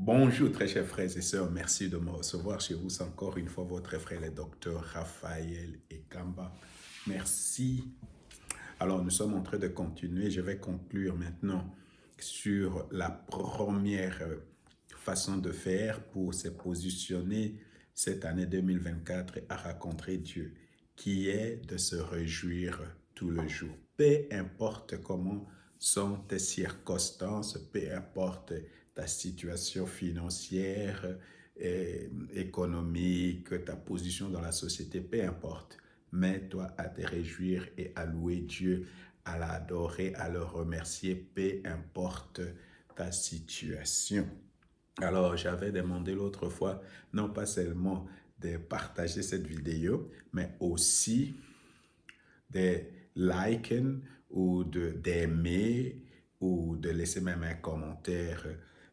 Bonjour très chers frères et sœurs, merci de me recevoir chez vous encore une fois votre frère le docteur Raphaël Ekamba. Merci. Alors nous sommes en train de continuer, je vais conclure maintenant sur la première façon de faire pour se positionner cette année 2024 à rencontrer Dieu, qui est de se réjouir tout le jour. Peu importe comment sont tes circonstances, peu importe ta situation financière, économique, ta position dans la société, peu importe. Mets-toi à te réjouir et à louer Dieu, à l'adorer, à le remercier, peu importe ta situation. Alors, j'avais demandé l'autre fois, non pas seulement de partager cette vidéo, mais aussi de liker ou d'aimer ou de laisser même un commentaire.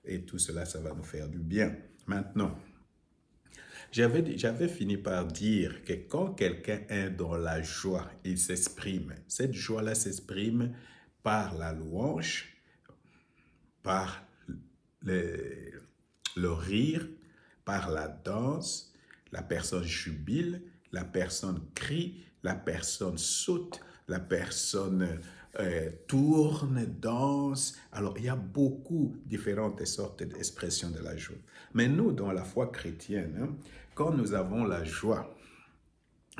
Et tout cela, ça va nous faire du bien. Maintenant, j'avais fini par dire que quand quelqu'un est dans la joie, il s'exprime. Cette joie-là s'exprime par la louange, par le, le rire, par la danse. La personne jubile, la personne crie, la personne saute, la personne tourne, danse. Alors, il y a beaucoup de différentes sortes d'expressions de la joie. Mais nous, dans la foi chrétienne, hein, quand nous avons la joie,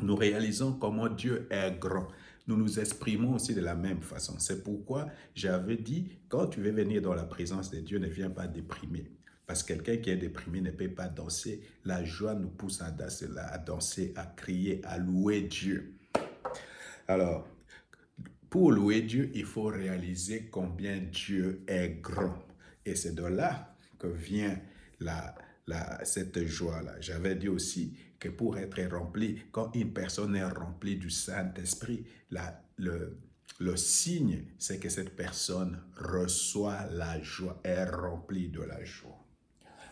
nous réalisons comment Dieu est grand. Nous nous exprimons aussi de la même façon. C'est pourquoi j'avais dit, quand tu veux venir dans la présence de Dieu, ne viens pas déprimé. Parce que quelqu'un qui est déprimé ne peut pas danser. La joie nous pousse à danser, à crier, à louer Dieu. Alors, pour louer Dieu, il faut réaliser combien Dieu est grand. Et c'est de là que vient cette joie-là. J'avais dit aussi que pour être rempli, quand une personne est remplie du Saint-Esprit, le signe, c'est que cette personne reçoit la joie, est remplie de la joie.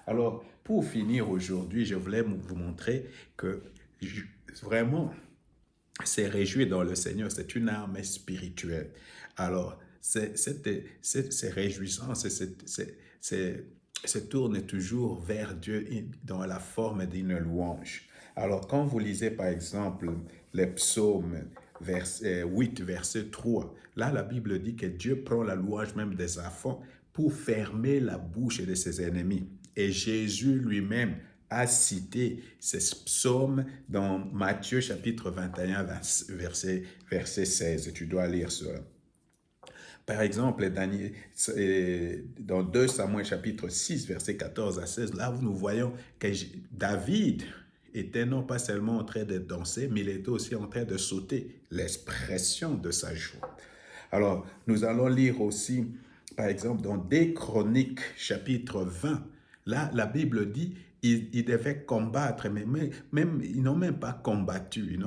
Alors, pour finir aujourd'hui, je voulais vous montrer que vraiment, se réjouir dans le Seigneur, c'est une arme spirituelle. Alors, ces réjouissances se tournent toujours vers Dieu dans la forme d'une louange. Alors, quand vous lisez par exemple les psaumes 8, verset 3, là, la Bible dit que Dieu prend la louange même des enfants pour fermer la bouche de ses ennemis. Et Jésus lui-même a cité ces psaumes dans Matthieu chapitre 21, verset 16. Tu dois lire cela. Par exemple, dans 2 Samuel chapitre 6, verset 14 à 16, là, nous voyons que David était non pas seulement en train de danser, mais il était aussi en train de sauter, l'expression de sa joie. Alors, nous allons lire aussi, par exemple, dans Des Chroniques, chapitre 20, là, la Bible dit, ils devaient combattre, mais même, ils n'ont même pas combattu,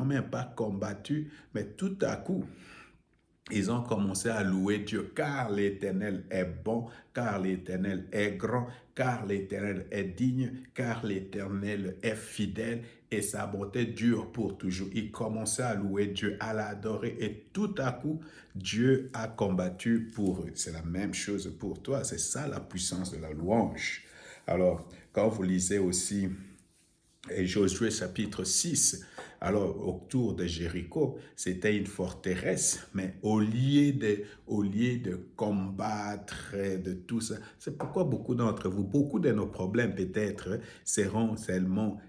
mais tout à coup, ils ont commencé à louer Dieu, car l'Éternel est bon, car l'Éternel est grand, car l'Éternel est digne, car l'Éternel est fidèle et sa bonté dure pour toujours. Ils commençaient à louer Dieu, à l'adorer et tout à coup, Dieu a combattu pour eux. C'est la même chose pour toi, c'est ça la puissance de la louange. Alors, quand vous lisez aussi et Josué chapitre 6, alors autour de Jéricho, c'était une forteresse, mais au lieu de combattre de tout ça, c'est pourquoi beaucoup d'entre vous, beaucoup de nos problèmes peut-être seront seulement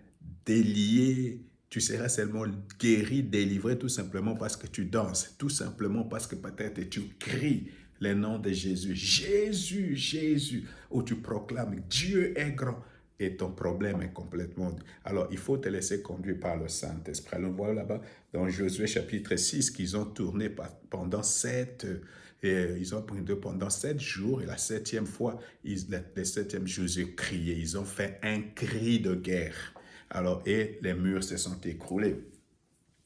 déliés, tu seras seulement guéri, délivré tout simplement parce que tu danses, tout simplement parce que peut-être tu cries le nom de Jésus, Jésus, Jésus, ou tu proclames Dieu est grand et ton problème est complètement... Alors, il faut te laisser conduire par le Saint-Esprit. Alors, voilà là-bas, dans Josué chapitre 6, qu'ils ont tourné pendant ils ont pris pendant 7 jours, et la septième fois, le septième Josué criait. Ils ont fait un cri de guerre. Alors, et les murs se sont écroulés.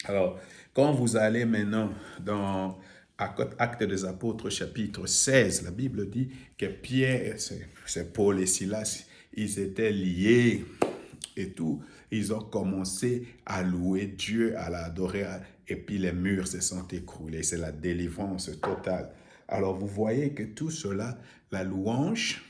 Alors, quand vous allez maintenant dans Actes des Apôtres, chapitre 16, la Bible dit que Pierre, c'est Paul et Silas, ils étaient liés et tout. Ils ont commencé à louer Dieu, à l'adorer, et puis les murs se sont écroulés. C'est la délivrance totale. Alors, vous voyez que tout cela, la louange,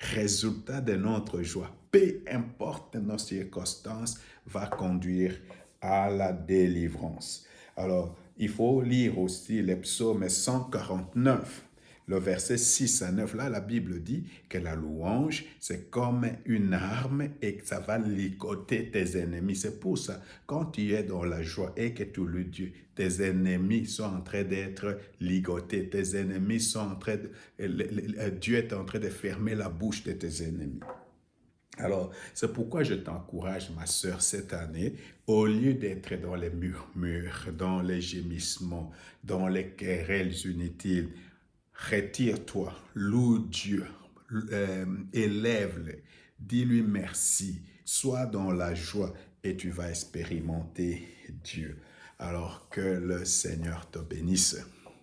résultat de notre joie, peu importe nos circonstances, va conduire à la délivrance. Alors, il faut lire aussi les psaumes 149, le verset 6 à 9. Là, la Bible dit que la louange, c'est comme une arme et que ça va ligoter tes ennemis. C'est pour ça, quand tu es dans la joie et que tu loues Dieu, tes ennemis sont en train d'être ligotés. Tes ennemis sont en train de... Dieu est en train de fermer la bouche de tes ennemis. Alors, c'est pourquoi je t'encourage, ma sœur, cette année, au lieu d'être dans les murmures, dans les gémissements, dans les querelles inutiles, retire-toi, loue Dieu, élève-le, dis-lui merci, sois dans la joie et tu vas expérimenter Dieu. Alors que le Seigneur te bénisse.